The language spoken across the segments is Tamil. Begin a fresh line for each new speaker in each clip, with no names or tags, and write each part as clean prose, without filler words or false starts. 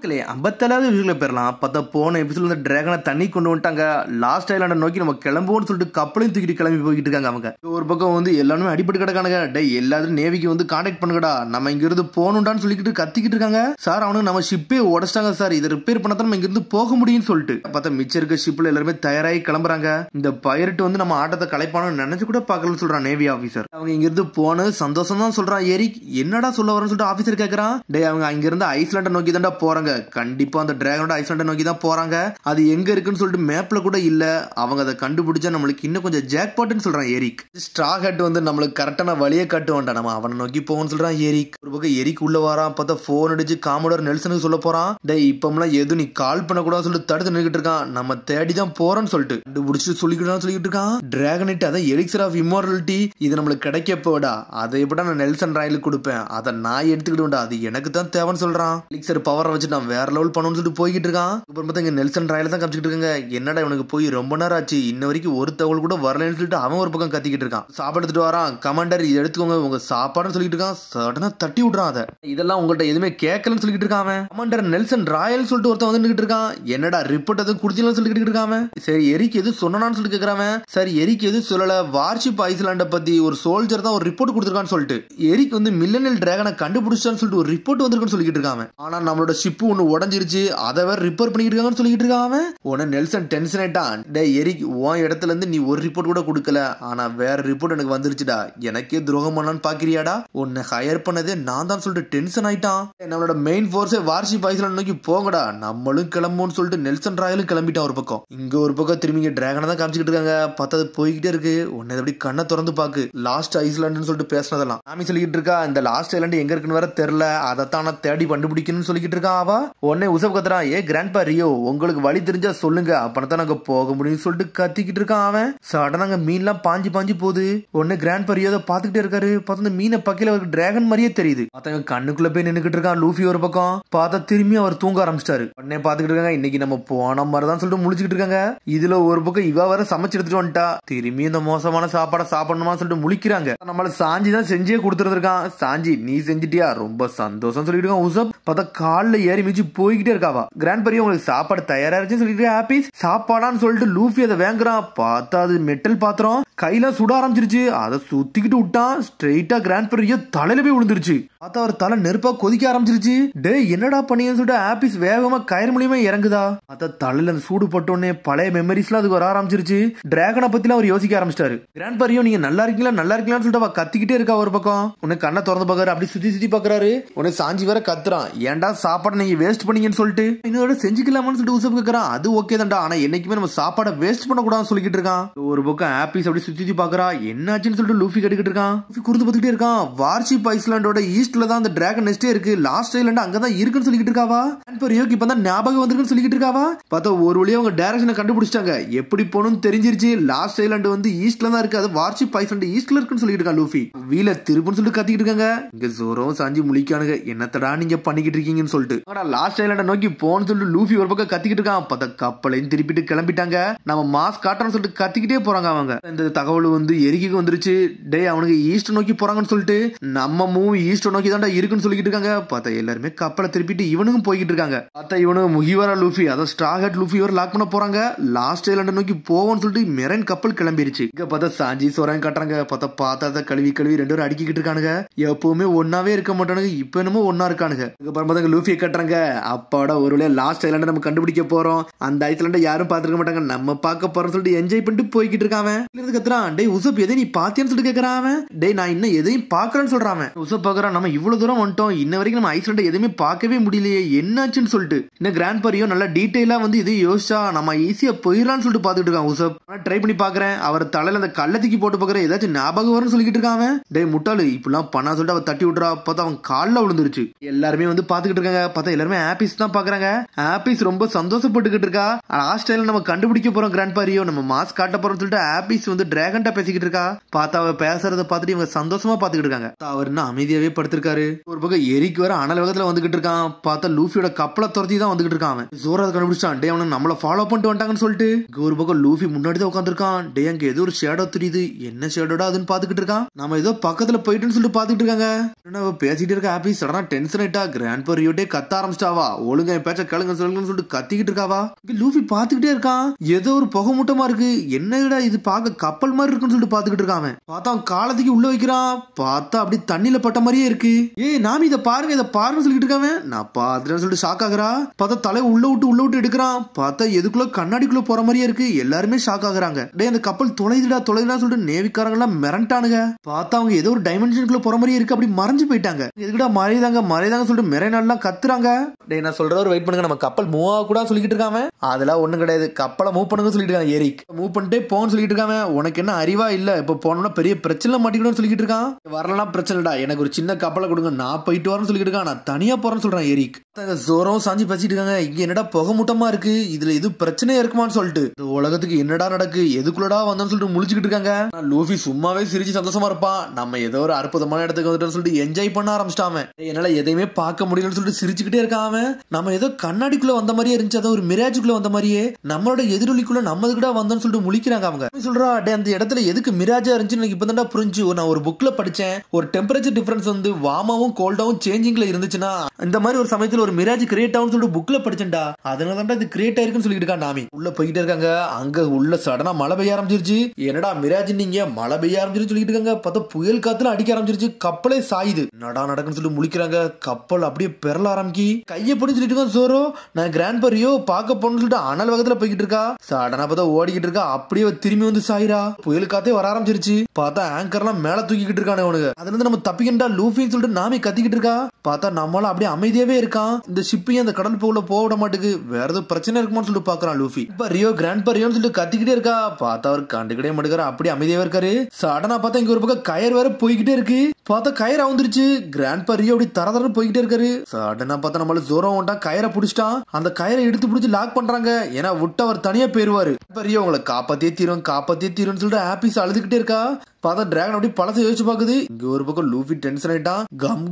மக்களே 57வது வீடியோல பெறலாம். பார்த்தா போன எபிசோட்ல இந்த டிராகனை தண்ணி கொண்டு வந்துட்டாங்க. லாஸ்ட் ஐலாண்ட நோக்கி நம்ம கிளம்புவோம்னு சொல்லிட்டு கப்பலையும் தூக்கிட்டு கிளம்பி போய்கிட்டு இருக்காங்க. அவங்க ஒரு பக்கம் வந்து எல்லாருமே அடிபட்டு கிடக்கானுங்க. டே எல்லாரும் நேவிக்கு வந்து கான்டாக்ட் பண்ணுங்கடா, நம்ம இங்க இருந்து போகணும்டான்னு சொல்லிட்டு கத்திக்கிட்டு இருக்காங்க. சார் அவனுக்கு நம்ம ஷிப்பே உடச்சிட்டாங்க சார், இதை ரிப்பேர் பண்ணதான் நம்ம இங்க இருந்து போக முடியும்னு சொல்லிட்டு பார்த்தா மிச்சம் இருக்க ஷிப்ல எல்லாருமே தயாராகி கிளம்புறாங்க. இந்த பைரட் வந்து நம்ம ஆட்டத்தை கலைப்பானு நினைச்சு கூட பார்க்கலன்னு சொல்றான் நேவி ஆபீசர். அவங்க இங்க இருந்து போன சந்தோஷம் தான் சொல்றான். எரிக் என்னடா சொல்ல வரேன்னு சொல்லிட்டு ஆபீசர் கேட்கறான். டே அவங்க அங்க இருந்து ஐஸ்லாண்டை நோக்கி தான்டா போறாங்க. கண்டிப்பா அந்த டிராகனோட ஐஸ்லாண்டை நோக்கி தான் போறாங்க. அது எங்க இருக்குன்னு சொல்லிட்டு மேப்ல கூட இல்ல. அவங்க அதை கண்டுபிடிச்சா நம்மளுக்கு இன்னும் கொஞ்சம் ஜாக்பாட்னு சொல்றான் எரிக். ஸ்ட்ரா ஹட் வந்து நம்மளுக்கு கரெக்டான வழியை காட்டு வேண்டாம், நம்ம அவனை நோக்கி போவோம்னு சொல்றான் எரிக். ஒரு பக்கம் எரிக் உள்ள வரான். பார்த்தா போன் அடிச்சு காமோடர் நெல்சனுக்கு சொல்ல போறான். டே இப்பமெல்லாம் எதுவும் நீ கால் பண்ண கூடாது சொல்லிட்டு தடுத்து நின்றுட்டு இருக்கான். நம்ம தேடி தான் போறோம்னு சொல்லிட்டு கண்டுபிடிச்சு சொல்லிக்கிட்டு இருக்கான். டிராகனைட் அதான் எலிக்சர் ஆஃப் இம்மார்டாலிட்டி, இது நம்மளுக்கு கிடைக்க போடா. அதை எப்படா நான் நெல்சன் ராயலுக்கு கொடுப்பேன், அதை நான் எடுத்துக்கிட்டு அது எனக்கு தான் தேவைன்னு சொல்றான். எலிக்சர் பவரை வச்சு நான் வேற லெவல் பண்ணணும்னு சொல்லிட்டு போய்கிட்டு இருக்கான். அப்புறம் பார்த்தா இங்க நெல்சன் ராயல தான் காமிச்சிட்டு இருக்காங்க. என்னடா இவனுக்கு போய் ரொம்ப நேரம் ஆச்சு, இன்ன வரைக்கும் ஒரு தகவல் கூட வரலன்னு சொல்லிட்டு அவன் ஒரு பக்கம் கத்திக்கிட்டு இருக்கான். சாப்பாடு எடுத்துட்டு வரான். கமாண்டர் இது எடுத்துக்கோங்க உங்க சாப்பாடுன்னு சொல்லிட்டு இருக்கான். சடனா தட்டி விடுறான். அதை இதெல்லாம் உங்கள்கிட்ட எதுவுமே கேட்கலன்னு சொல்லிட்டு இருக்கான் அவன். கமாண்டர் நெல்சன் ராயல் சொல்லிட்டு ஒருத்தன் வந்துட்டு இருக்கான். என்னடா ரிப்போர்ட் எதுவும் குடிச்சீங்கன்னு சொல்லிட்டு இருக்கான். சரி எரிக் எது சொன்னான்னு சொல்லிட்டு கேட்கறான். சரி எரிக் எது சொல்லல, வார்ஷிப் ஐஸ்லாண்டை பத்தி ஒரு சோல்ஜர் தான் ஒரு ரிப்போர்ட் கொடுத்துருக்கான்னு சொல்லிட்டு எரிக் வந்து மில்லனியல் டிராகனை கண்டுபிடிச்சான்னு சொல்லிட்டு ஒரு ரிப்போர்ட் வந்திருக்குன்னு சொல்லிட்டு இருக்கான். ஆனா நம்மளோட ஷிப் ஒன்னு உடஞ்சிருச்சு, அதை வேற ரிப்பேர் பண்ணிட்டு இருக்காங்கன்னு சொல்லிட்டு இருக்கான். உடனே நெல்சன் டென்ஷன் ஆயிட்டான். டே எரிக் உன் இடத்துல இருந்து நீ ஒரு ரிப்போர்ட் கூட கொடுக்கல, ஆனா வேற ரிப்போர்ட் எனக்கு வந்துருச்சுடா, எனக்கே துரோகம் பண்ணலான்னு பாக்கிறியாடா, உன்னை ஹையர் பண்ணதே நான் தான் சொல்லிட்டு டென்ஷன் ஆயிட்டான். நம்மளோட மெயின் ஃபோர்ஸே வார்ஷிப் ஐஸ்லாண்ட் நோக்கி போங்கடா, நம்மளும் கிளம்பும்னு சொல்லிட்டு நெல்சன் ராயலும் கிளம்பிட்டான். ஒரு பக்கம் இங்க ஒரு பக்கம் திரும்பி டிராகனை தான் காமிச்சிட்டு இருக்காங்க. பார்த்தது போய்கிட்டே இருக்கு. உன்னை எப்படி கண்ணை திறந்து பாக்கு, லாஸ்ட் ஐஸ்லாண்டுன்னு சொல்லிட்டு பேசினதெல்லாம் நாமி சொல்லிட்டு இருக்கா. இந்த லாஸ்ட் ஐலாண்ட் எங்க இருக்குன்னு வேற தெரியல, அதைத்தான் நான் தேடி கண்டுபிடிக்கணும்னு சொல்லிட்டு இருக்கா. அவ உடனே உசப் கத்துறான். ஏ கிராண்ட்பா ரியோ உங்களுக்கு வழி தெரிஞ்சா சொல்லுங்க, அப்பதான் நாங்க போக முடியும் சொல்லிட்டு கத்திக்கிட்டு இருக்கான். அவன் சடனாங்க மீன்லாம் பாஞ்சு போகுது. உடனே கிராண்ட்பா ரியோ பாத்துக்கிட்டே இருக்காரு. பார்த்தா மீனை பக்கையில அவருக்கு டிராகன் மாதிரியே தெரியுது. பார்த்தா கண்ணுக்குள்ள போய் நின்னுக்கிட்டு இருக்கான் லூஃபி ஒரு பக்கம். பார்த்தா திரும்பி அவர் தூங்க ஆரம்பிச்சிட்டாரு. உடனே பாத்துக்கிட்டு இருக்காங்க. இன்னைக்கு நம்ம போன மாதிரிதான் சொல்லிட்டு முழிச்சுக்கிட்டு இருக்காங்க. இதுல ஒரு பக்கம் இவ வர சமைச்சு எடுத்துட்டு வந்துட்டா. திரும்பி இந்த மோசமான சாப்பாடை சாப்பிடணுமா சொல்லிட்டு முழிக்கிறாங்க. நம்மள சாஞ்சி தான் செஞ்சே கொடுத்துருக்கான். சாஞ்சி நீ செஞ்சிட்டியா, ரொம்ப சந்தோஷம் சொல்லிட்டு இருக்கான் உசப். பார்த்தா கால்ல ஏறி மிச்சு போய்கிட்டே இருக்காவா. கிராண்ட் பெரிய உங்களுக்கு சாப்பாடு தயாரா இருந்துச்சு சொல்லிட்டு ஹாப்பி சாப்பாடான்னு சொல்லிட்டு லூஃபி அதை வேங்குறான். பார்த்தா அது மெட்டல் பாத்திரம் கையில சுட ஆரம்பிச்சிருச்சு. அதை சுத்திக்கிட்டு விட்டான். ஸ்ட்ரெயிட்டா கிராண்ட் பெரிய தலையில போய் விழுந்துருச்சு. பார்த்தா அவர் தலை நெருப்பா கொதிக்க ஆரம்பிச்சிருச்சு. டே என்னடா பண்ணீங்கன்னு சொல்லிட்டு ஆபிஸ் வேகமா கயிறு மூலியமா இறங்குதா. பார்த்தா தலையில அந்த சூடு பட்டோன்னே பழைய மெமரிஸ் எல்லாம் அதுக்கு வர ஆரம்பிச்சிருச்சு. டிராகனை பத்தி அவர் யோசிக்க ஆரம்பிச்சிட்டாரு. கிராண்ட் பெரிய நீங்க நல்லா இருக்கீங்களான்னு சொல்லிட்டு அவ கத்திக்கிட்டே இருக்கா. ஒரு பக்கம் உன்னை கண்ணை திறந்து பாக்குறாரு. அப்படி சுத்தி பாக்குறாரு. உன்னை சாஞ்சி வேற கத்துறான். ஏன்டா சாப்பாடு நீங்க வேஸ்ட் பண்ணீங்கன்னு சொல்லிட்டு இன்னொரு செஞ்சுக்கலாமான்னு சொல்லிட்டு உசப் கேக்குறான். அது ஓகே தான்டா, ஆனா என்னைக்குமே நம்ம சாப்பாடை வேஸ்ட் பண்ண கூடாதுன்னு சொல்லிட்டு இருக்கான். ஒரு பக்கம் ஆபிஸ் அப்படி சுத்தி பாக்குறா. என்னாச்சுன்னு சொல்லிட்டு லூஃபி கேட்டுக்கிட்டு இருக்கான். குறுத்து பார்த்துக்கிட்டே இருக்கான். வார்ஷிப் ஐஸ்லாண்டோட ஈஸ்ட்ல தான் அந்த டிராகன் நெஸ்டே இருக்கு. லாஸ்ட் ஐலாண்ட் அங்கதான் இருக்குன்னு சொல்லிட்டு இருக்காவா. ரியோக்கு இப்பதான் ஞாபகம் வந்திருக்குன்னு சொல்லிட்டு இருக்காவா. பார்த்தா ஒரு வழியா அவங்க டைரக்ஷனை கண்டுபிடிச்சிட்டாங்க. எப்படி போகணும்னு தெரிஞ்சிருச்சு. லாஸ்ட் ஐலாண்ட் வந்து ஈஸ்ட்ல தான் இருக்கு, அது வார்ஷிப் ஐஸ்லாண்ட் ஈஸ்ட்ல இருக்குன்னு சொல்லிட்டு இருக்கான் லூஃபி. வீல திருப்புன்னு சொல்லிட்டு கத்திக்கிட்டு இருக்காங்க. இங்க ஜோரம் சாஞ்சி முழிக்கானுங்க. என்னத்தடா நீங்க பண்ணிக்கிட்டு இருக்கீங்கன்னு சொல்லிட்டு. ஆனா லாஸ்ட் ஐலாண்ட நோக்கி போன்னு சொல்லிட்டு லூஃபி ஒரு பக்கம் கத்திக்கிட்டு இருக்கான். பார்த்தா கப்பலையும் திருப்பிட்டு கிளம்பிட்டாங்க. நம்ம மாஸ் காட்டணும்னு சொல்லிட்டு கத்திக்கிட்டே போறாங்க. அவங்க இந்த தகவல் வந்து எரிக்கு வந்துருச்சு. டே அவனுக்கு ஈஸ்ட் நோக்கி போறாங்கன்னு சொல்லிட்டு நம்ம மூவி ஈஸ்ட் நோக்கி தான்டா இருக்குன்னு சொல்லிட்டு இருக்காங்க. பார்த்தா எல்லாருமே கப்பலை திருப்பிட்டு இவனுக்கும் போய்கிட்டு இருக்காங்க. பார்த்தா இவனு முகிவரா லூஃபி அதான் ஸ்ட்ரா ஹட் லூஃபி வர லாக் பண்ண போறாங்க. லாஸ்ட் ஐலாண்ட நோக்கி போவோம்னு சொல்லிட்டு மெரைன் கப்பல் கிளம்பிருச்சு. இங்க பார்த்தா சாஞ்சி சோரன் காட்டுறாங்க. பார்த்தா கழுவி ரெண்டு பேரும் அடிக்கிட்டு இருக்கானுங்க. எப்பவுமே ஒன்னாவே இருக்க மாட்டானுங்க, இப்ப என்னமோ ஒன்னா இருக்கானுங்க. பார்த்தா லூஃபியை கட்டுறாங்க. அப்பாட ஒரு வழியா லாஸ்ட் ஐலாண்ட நம்ம கண்டுபிடிக்க போறோம். அந்த ஐஸ்லாண்ட யாரும் பாத்துக்க மாட்டாங்க, நம்ம பார்க்க போறோம்னு சொல்லிட்டு என்ஜாய் பண்ணிட்டு போய்கிட்டு இருக்கான். கத்துறான். டே உசப் எதை நீ பாத்தியான்னு சொல்லிட்டு கேக்குறான். டே நான் இன்னும் எதையும் பாக்குறேன்னு சொல்றான். உசப் பாக்குறான். நம்ம இவ்வளவு தூரம் வந்துட்டோம், இன்ன வரைக்கும் நம்ம ஐஸ்லாண்ட எதுவுமே பார்க்கவே முடியலையே, என்னாச்சுன்னு சொல்லிட்டு இன்னும் கிராண்ட் பரியோ நல்லா டீடைலா வந்து இது யோசிச்சா நம்ம ஈஸியா போயிடலாம்னு சொல்லிட்டு பாத்துட்டு இருக்கான் உசப். ட்ரை பண்ணி பாக்குறேன். அவர் தலையில அந்த கள்ளத்துக்கு போட்டு பாக்குறேன், ஏதாச்சும் ஞாபகம் வரும்னு சொல்லிட்டு இருக்கான். டே முட்டாளு இப்பெல்லாம் பண்ணா சொல்லிட்டு அவ தட்டி விட்டுறா. பார்த்தா அவன் கால்ல விழுந்துருச்சு. எல்லாருமே வந்து பாத்துக்கிட்டு இருக்காங்க. பார்த்தா எல்லாருமே ஆபிஸ் தான் பாக்குறாங்க. ஆபிஸ் ரொம்ப சந்தோஷப்பட்டுக்கிட்டு இருக்கா. லாஸ்ட் டைம் நம்ம கண்டுபிடிக்க போறோம் கிராண்ட் பாரியோ, நம்ம மாஸ் காட்ட போறோம் சொல்லிட்டு ஆபிஸ் வந்து டிராகன்ட்ட பேசிக்கிட்டு இருக்கா. பார்த்தா அவ பேசுறத பார்த்துட்டு இவங்க சந்தோஷமா பாத்துக்கிட்டு இருக்காங்க. அவர் இன்னும் அமைதியாவே படுத்திருக்காரு. ஒரு பக்கம் எரிக்கு வர அனல் வேகத்துல வந்துகிட்டு இருக்கான். பார்த்தா லூஃபியோட கப்பலை துரத்தி தான் வந்துகிட்டு இருக்கான். அவன் ஜோரா கண்டுபிடிச்சான். டே அவனை நம்மள ஃபாலோ பண்ணிட்டு வந்துட்டாங்கன்னு சொல்லிட்டு ஒரு பக்கம் லூஃபி முன்னாடி தான் உட்காந்துருக்கான். டே அங்க ஏதோ ஒரு ஷேடோ தெரியுது, என்ன ஷேடோடா அதுன்னு பாத்துக்கிட்டு இருக்கான். நம்ம ஏதோ பக்கத்துல போயிட்டுன்னு சொல்லிட்டு பாத்துக்கிட்டு இருக்காங்க. பேசிட்டு இருக்க ஆபீஸ் சடனா டென்ஷன் ஆயிட்டா. கிராண்ட் பரியோ கத்த ஆரம்பிச்சு ஆரம்பிச்சிட்டாவா, ஒழுங்கா என் பேச்ச கேளுங்க சொல்லுங்கன்னு சொல்லிட்டு கத்திக்கிட்டு இருக்காவா. லூஃபி பாத்துக்கிட்டே இருக்கான், ஏதோ ஒரு புகை மூட்டமா இருக்கு, என்னடா இது பார்க்க கப்பல் மாதிரி இருக்குன்னு சொல்லிட்டு பாத்துக்கிட்டு இருக்கான். பார்த்தா அவன் காலத்துக்கு உள்ள வைக்கிறான், பார்த்தா அப்படி தண்ணியில பட்ட மாதிரியே இருக்கு. ஏய் நாமி இதை பாருங்க சொல்லிட்டு இருக்காங்க. நான் பாத்துறேன்னு சொல்லிட்டு ஷாக் ஆகுறா. பார்த்தா தலை உள்ள விட்டு எடுக்கிறான், பார்த்தா எதுக்குள்ள கண்ணாடிக்குள்ள போற மாதிரியே இருக்கு. எல்லாருமே ஷாக் ஆகுறாங்க. டே அந்த கப்பல் தொலைதுடா சொல்லிட்டு நேவிக்காரங்க எல்லாம் மிரண்டானுங்க. பார்த்தா அவங்க ஏதோ ஒரு டைமென்ஷனுக்குள்ள போற மாதிரியே இருக்கு, அப்படி மறைஞ்சு போயிட்டாங்க. எதுக்குடா மறைதாங்க சொல்லிட்டு மெரைனாலாம் கத்துறாங்க. டே நான் சொல்றவர் வெயிட் பண்ணுங்க, நம்ம கப்பல் மூவ் ஆக கூட சொல்லிட்டு இருக்காம. அதெல்லாம் ஒண்ணும் கிடையாது, கப்பலை மூவ் பண்ணுங்க சொல்லிட்டு இருக்காங்க. ஏரிக் மூவ் பண்ணிட்டே போன்னு சொல்லிட்டு இருக்காங்க. உனக்கு என்ன அறிவா இல்ல, இப்ப போனோம்னா பெரிய பிரச்சனை மாட்டிக்கணும்னு சொல்லிட்டு இருக்கான். வரலாம் பிரச்சனைடா, எனக்கு ஒரு சின்ன கப்பலை கொடுங்க, நான் போயிட்டு வரேன்னு சொல்லிட்டு இருக்கான். நான் தனியா போறேன்னு சொல்றான் ஏரிக். ஜோரம் சாஞ்சி பேசிட்டு இருக்காங்க. இங்க என்னடா புகை மூட்டமா இருக்கு, இதுல எது பிரச்சனையா இருக்குமான்னு சொல்லிட்டு இந்த உலகத்துக்கு என்னடா நடக்கு, எதுக்குள்ளடா வந்தோம்னு சொல்லிட்டு முழிச்சுக்கிட்டு இருக்காங்க. லூஃபி சும்மாவே சிரிச்சு சந்தோஷமா இருப்பான். நம்ம ஏதோ ஒரு அற்புதமான இடத்துக்கு வந்துட்டோம்னு சொல்லிட்டு என்ஜாய் பண்ண ஆரம்பிச்சிட்டாம. என்னால எதையுமே பார்க்க முடியலன்னு சொல்லிட்டு சிரிச்சுக்கிட்டே இருக்காம. நம்ம ஏதோ கண்ணாடிக்குள்ள வந்த மாதிரியே இருந்துச்சு, அதோ ஒரு மிராஜுக்குள்ள வந்த மாதிரியே நம்மளோட எதிரொலிக்குள்ள நம்ம கூட வந்தோம்னு சொல்லிட்டு முழிக்கிறாங்க அவங்க. சொல்றா டே அந்த இடத்துல எதுக்கு மிராஜா இருந்துச்சு எனக்கு இப்பதான் புரிஞ்சு. நான் ஒரு புக்ல படிச்சேன், ஒரு டெம்பரேச்சர் டிஃபரன்ஸ் வந்து வார்மாவும் கோல்டாவும் சேஞ்சிங்ல இருந்துச்சுன்னா இந்த மாதிரி ஒரு சமயத்துல ஒரு மிராஜ் கிரியேட் ஆகும் சொல்லிட்டு புக்ல படிச்சேன்டா, அதனால தான் இது கிரியேட் ஆயிருக்குன்னு சொல்லிட்டு இருக்கா நாமி. உள்ள போயிட்டே இருக்காங்க. அங்க உள்ள சடனா மழை பெய்ய ஆரம்பிச்சிருச்சு. என்னடா மிராஜ் நீங்க மழை பெய்ய ஆரம்பிச்சிருச்சு சொல்லிட்டு இருக்காங்க. பார்த்தா புயல் காத்துல அடிக்க ஆரம்பிச்சிருச்சு, கப்பலே சாயுது. நடக்குன்னு சொல்லிட்டு முழிக்கிறாங்க. கப்பல் அப்படியே பெறல ஆரம்பிக்கி கையை பிடிச்சு சொல்லிட்டு இருக்கான். சோரோ நான் கிராண்ட் பரியோ பார்க்க போன்னு சொல்லிட்டு அனல் வேகத்துல போய்கிட்டு இருக்கா. சடனா பார்த்தா ஓடிக்கிட்டு இருக்கா, அப்படியே திரும்பி வந்து சாயிரா. புயல் காத்தே வர ஆரம்பிச்சிருச்சு. பார்த்தா ஆங்கர்லாம் மேல தூக்கிக்கிட்டு இருக்கானே அவனுக்கு. அதுல இருந்து நம்ம தப்பிக்கிட்டா லூஃபின்னு சொல்லிட்டு நாமி கத்திக்கிட்டு இருக்கா. பார்த்தா நம்மளால அப்படியே அமைதியாவே இருக்கான். இந்த ஷிப்பையும் அந்த கடல் போல போக விட மாட்டுக்கு, வேற ஏதோ பிரச்சனை இருக்குமான்னு சொல்லிட்டு பாக்குறான் லூஃபி. இப்ப ரியோ கிராண்ட் பரியோன்னு சொல்லிட்டு கத்திக்கிட்டே இருக்கா. பார்த்தா அவர் கண்டுக்கிட்டே மாட்டுக்காரு, அப்படியே அமைதியாவே இருக்காரு. சடனா பார்த்தா இங்க ஒரு பக்கம் கயர் வேற போய்கிட்டே இருக்கு. பார்த்தா கயிறு அவுந்துருச்சு. கிராண்ட் பரியோ அப்படி தர போய்கிட்டே இருக்காரு. சடனா பார்த்தா நம்மள ஜோரம் வந்துட்டா, கயிறை பிடிச்சிட்டான். அந்த கயிறை எடுத்து பிடிச்சி லாக் பண்றாங்க, ஏன்னா விட்டு அவர் தனியா போயிருவாரு. பரியோ உங்களை காப்பாத்தியே தீரும் சொல்லிட்டு ஆபீஸ் அழுதுகிட்டே இருக்கா. பார்த்தா டிராகன் அப்படி பழச யோசிச்சு பாக்குது. இங்க ஒரு பக்கம் லூஃபி டென்ஷன் ஆயிட்டான்.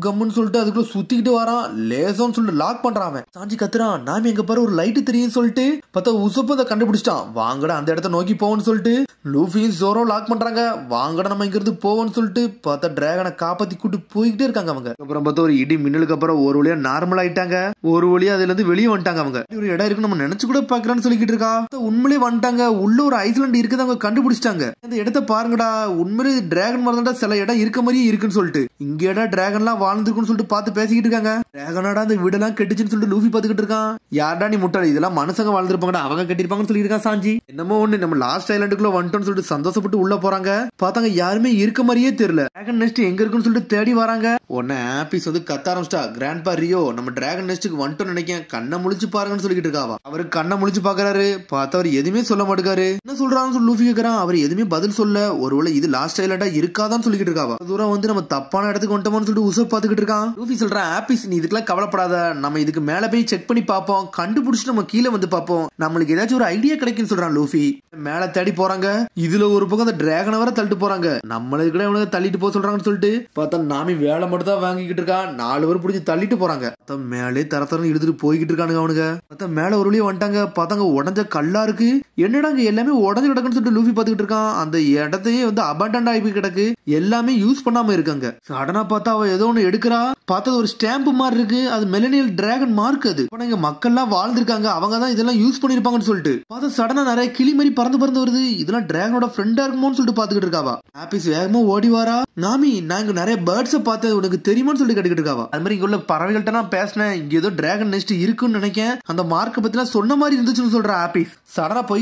கம்னு சொல்லிட்டு அதுக்குள்ள சுத்திக்கிட்டு வரான். லேசோன்னு சொல்லிட்டு லாக் பண்றான். சாஞ்சி கத்துறான், நாம எங்க பாரு ஒரு லைட் தெரியும் சொல்லிட்டு பார்த்தா உசுப்பு அதை கண்டுபிடிச்சிட்டான். வாங்கடா அந்த இடத்த நோக்கி போவோம்னு சொல்லிட்டு லூஃபியும் ஜோரம் லாக் பண்றாங்க. வாங்கடா நம்ம இங்க இருந்து போவோம்னு சொல்லிட்டு பார்த்தா டிராகனை காப்பாத்தி கூட்டு போய்கிட்டே இருக்காங்க அவங்க. அப்புறம் பார்த்தா ஒரு இடி மின்னலுக்கு அப்புறம் ஒரு வழியா நார்மல் ஆயிட்டாங்க. ஒரு வழியா அதுல இருந்து வெளியே வந்துட்டாங்க அவங்க. ஒரு இடம் இருக்கு நம்ம நினைச்சு கூட பாக்கலாம்னு சொல்லிக்கிட்டு இருக்கா. உண்மையிலே வந்துட்டாங்க. உள்ள ஒரு ஐஸ்லாண்ட் இருக்குது, அவங்க கண்டுபிடிச்சிட்டாங்க. அந்த இடத்த பாருங்கடா, உண்மையிலே டிராகன் மாதிரி சில இடம் இருக்க மாதிரியே இருக்குன்னு சொல்லிட்டு இங்க இடம் டிராகன்லாம் வாழ்ந்துருக்குன்னு சொல்லிட்டு பார்த்து பேசிக்கிட்டு இருக்காங்க. டிராகனாடா அந்த வீடெல்லாம் கெட்டுச்சுன்னு சொல்லிட்டு லூஃபி பாத்துக்கிட்டு இருக்கான். யார்டா நீ முட்டாள், இதெல்லாம் மனுஷங்க வாழ்ந்துருப்பாங்கடா, அவங்க கட்டிருப்பாங்கன்னு சொல்லிட்டு இருக்கான் சாஞ்சி. என்னமோ ஒண்ணு நம்ம லாஸ்ட் ஐலாண்டுக்குள்ள வந்துட்டோம்னு சொல்லிட்டு சந்தோஷப்பட்டு உள்ள போறாங்க. பார்த்தாங்க யாருமே இருக்க மாதிரியே தெரியல. டிராகன் நெஸ்ட் எங்க இருக்குன்னு சொல்லிட்டு தேடி வராங்க. உடனே ஆபீஸ் வந்து கத்த ஆரம்பிச்சிட்டா. கிராண்ட் பா ரியோ நம்ம டிராகன் நெஸ்ட்டுக்கு வந்துட்டோம்னு நினைக்கிறேன், கண்ணை முழிச்சு பாருங்கன்னு சொல்லிட்டு இருக்காவா. அவரு கண்ணை முழிச்சு பாக்குறாரு. பார்த்தா அவர் எதுவுமே சொல்ல மாட்டேங்காரு. என்ன சொல்றான்னு சொல்லி லூஃபி கேக்குறான். அவர் எதுவுமே பதில் சொல்ல. ஒருவேளை இது லாஸ்ட் ஐலாண்டா இருக்காதான் சொல்லிட்டு இருக்காவா. தூரம் வந்து நம்ம தப்பான இடத்துக்கு வந்துட்டோம்னு சொல்லிட்டு உசப் பாத்துக்கிட்டு இருக்கான். லூஃபி சொல்றான், ஆபீஸ் நீ இதுக்கெல்லாம் கவலைப்படாத, நம்ம இதுக்கு மேல போய் செக் பண்ணி பாப்போம், கண்டுபிடிச்சு நம்ம கீழே வந்து பாப்போம், நம்மளுக்கு ஏதாச்சும் ஒரு ஐடியா கிடைக்குன்னு சொல்றான் லூஃபி. மேல தேடி போறாங்க. இதுல ஒரு பக்கம் அந்த டிராகனை வர தள்ளிட்டு போறாங்க. நம்மளுக்கு கூட இவனுக்கு தள்ளிட்டு போக சொல்றாங்கன்னு சொல்லிட்டு பார்த்தா நாமி வேலை மட்டும் தான் வாங்கிக்கிட்டு இருக்கான். 4 பேர் பிடிச்சி தள்ளிட்டு போறாங்க. மேலே தரத்தரம் எடுத்துட்டு போய்கிட்டு இருக்கானுங்க அவனுங்க. பார்த்தா மேல ஒரு வழியா வந்துட்டாங்க. பார்த்தாங்க உடஞ்ச கல்லா இருக்கு. என்னடா எல்லாமே உடஞ்சு கிடக்குன்னு சொல்லிட்டு லூஃபி பாத்துக்கிட்டு இருக்கான். அந்த இடத்தையே வந்து அபண்டன்ட் ஆகி கிடக்கு, எல்லாமே யூஸ் பண்ணாம இருக்காங்க. சடனா பார்த்தா அவ ஏதோ ஒண்ணு எடுக்கிறா. பார்த்தா ஒரு ஸ்டாம்ப் மாதிரி இருக்கு, அது மெலனியல் டிராகன் மார்க். அது இங்க மக்கள்லாம் வாழ்ந்திருக்காங்க, அவங்க தான் இதெல்லாம் யூஸ் பண்ணிருப்பாங்கன்னு சொல்லிட்டு பார்த்தா சடனா நிறைய கிளி மாதிரி பறந்து வருது. இதெல்லாம் டிராகனோட ஃப்ரெண்டா இருக்குமோன்னு சொல்லிட்டு பாத்துக்கிட்டு இருக்காவா. ஆபீஸ் வேகமா ஓடி வாரா. நாமி நான் இங்க நிறைய பேர்ட்ஸை பார்த்தேன், உனக்கு தெரியுமான்னு சொல்லிட்டு கேட்டுக்கிட்டு இருக்காவா. அது மாதிரி இங்க உள்ள பறவைகள்ட்ட நான் பேசினேன், இங்க ஏதோ டிராகன் நெஸ்ட் இருக்குன்னு நினைக்கிறேன், அந்த மார்க்கை பத்தி நான் சொன்ன மாதிரி இருந்துச்சுன்னு சொல்ற ஆபீஸ். சடனா போயிட்டு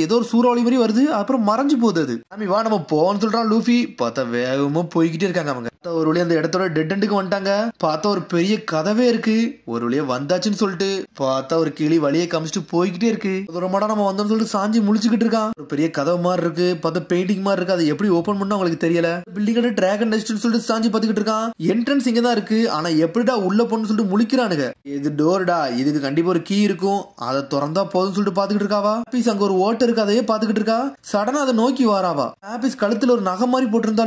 ஏதோ ஒரு சூறாவளி மாதிரி வருது, அப்புறம் மறைஞ்சு போகுது. அது நாமி வா நம்ம போவோம்னு சொல்றான் லூஃபி. பார்த்தா வேகமா போய்கிட்டே இருக்காங்க அவங்க. ஒரு வழியா அந்த இடத்தோட டெட் எண்டுக்கு வந்துட்டாங்க. பார்த்தா ஒரு பெரிய கதவே இருக்கு. ஒரு வழியா வந்தாச்சுன்னு சொல்லிட்டு பார்த்தா ஒரு கிளி வழியை காமிச்சிட்டு போய்கிட்டே இருக்கு. ஒரு மாடா நம்ம வந்தோம்னு சொல்லிட்டு சாஞ்சி முழிச்சுக்கிட்டு இருக்கான். ஒரு பெரிய கதவு மாதிரி இருக்கு, பார்த்தா பெயிண்டிங் மாதிரி இருக்கு, அதை எப்படி ஓபன் பண்ணா உங்களுக்கு தெரியல. பில்டிங்கோட டிராகன் நெஸ்ட்னு சொல்லிட்டு சாஞ்சி பாத்துக்கிட்டு இருக்கான். என்ட்ரன்ஸ் இங்க தான் இருக்கு, ஆனா எப்படிடா உள்ள போன்னு சொல்லிட்டு முழிக்கிறானுங்க. இது டோர்டா, இதுக்கு கண்டிப்பா ஒரு கீ இருக்கும், அதை திறந்தா போதும்னு சொல்லிட்டு பாத்துக்கிட்டு இருக்காவா. ஆபீஸ் அங்க ஒரு ஓட்டை இருக்கு, அதையே பாத்துக்கிட்டு இருக்கா. சடனா அதை நோக்கி வாராவா. ஆபீஸ் கழுத்துல ஒரு நகை மாதிரி போட்டிருந்தால,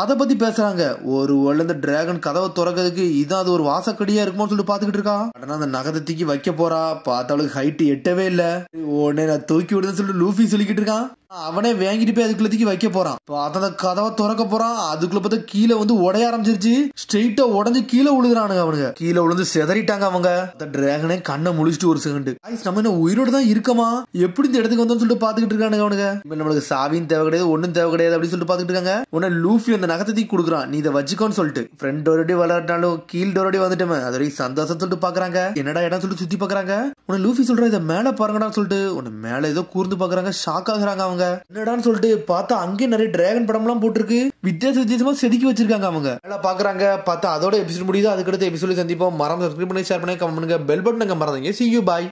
அதை பத்தி பேசுறாங்க. ஒரு இந்த டிராகன் கதவை திறக்கிறதுக்கு இதான் அது ஒரு வாசக்கடியா இருக்குமோ சொல்லிட்டு பாத்துக்கிட்டு இருக்கா. உடனே அந்த நகத்தை தூக்கி வைக்க போறா. பார்த்தாளுக்கு ஹைட் எட்டவே இல்ல. உடனே நான் தூக்கி விடுன்னு சொல்லிட்டு லூஃபி சொல்லிக்கிட்டு இருக்கான். அவனே வாங்கிட்டு போய் அதுக்குள்ளதுக்கு வைக்க போறான். அந்த கதவை திறக்க போறான். அதுக்குள்ள பார்த்தா கீழே வந்து உடைய ஆரம்பிச்சிருச்சு. ஸ்ட்ரெயிட்டா உடஞ்சு கீழே விழுதுறானுங்க. அவனுங்க கீழே விழுந்து செதறிட்டாங்க. அவங்க அந்த டிராகனே கண்ணை முழிச்சிட்டு ஒரு செகண்ட் நம்ம என்ன உயிரோட தான் இருக்கமா, எப்படி இந்த இடத்துக்கு வந்தோம்னு சொல்லிட்டு பாத்துக்கிட்டு இருக்கானுங்க. அவனுங்க நம்மளுக்கு சாவியும் தேவை கிடையாது, ஒன்னும் தேவை கிடையாது அப்படின்னு சொல்லிட்டு பாத்துக்கிட்டு இருக்காங்க. உடனே லூஃபி அந்த நகத்தை கொடுக்குறான், நீ இதை வச்சுக்கோன்னு சொல்லிட்டு. ஃப்ரெண்ட் டோரடி விளையாட்டாலும் கீழ் டோரடி வந்துட்டோமே அது வரைக்கும் சந்தோஷம் சொல்லிட்டு பாக்குறாங்க. என்னடா இடம் சொல்லிட்டு சுத்தி பாக்குறாங்க. உன்னை லூஃபி சொல்ற இதை மேல பாருங்கடான்னு சொல்லிட்டு உன்னை மேல ஏதோ கூர்ந்து பாக்குறாங்க. ஷாக் ஆகுறாங்க அவங்க. என்னடான்னு சொல்லிட்டு பார்த்தா அங்கேயும் நிறைய டிராகன் படம் எல்லாம் போட்டுருக்கு. வித்தியாசமா செதுக்கி வச்சிருக்காங்க. அவங்க மேல பாக்குறாங்க. பார்த்தா அதோட எபிசோட் முடியுது. அதுக்கடுத்து எபிசோட் சந்திப்போம். மறந்து சப்ஸ்கிரைப் பண்ணி ஷேர் பண்ணி கமெண்ட் பண்ணுங்க. பெல் பட்டன் மறந்துங்க. See you, bye.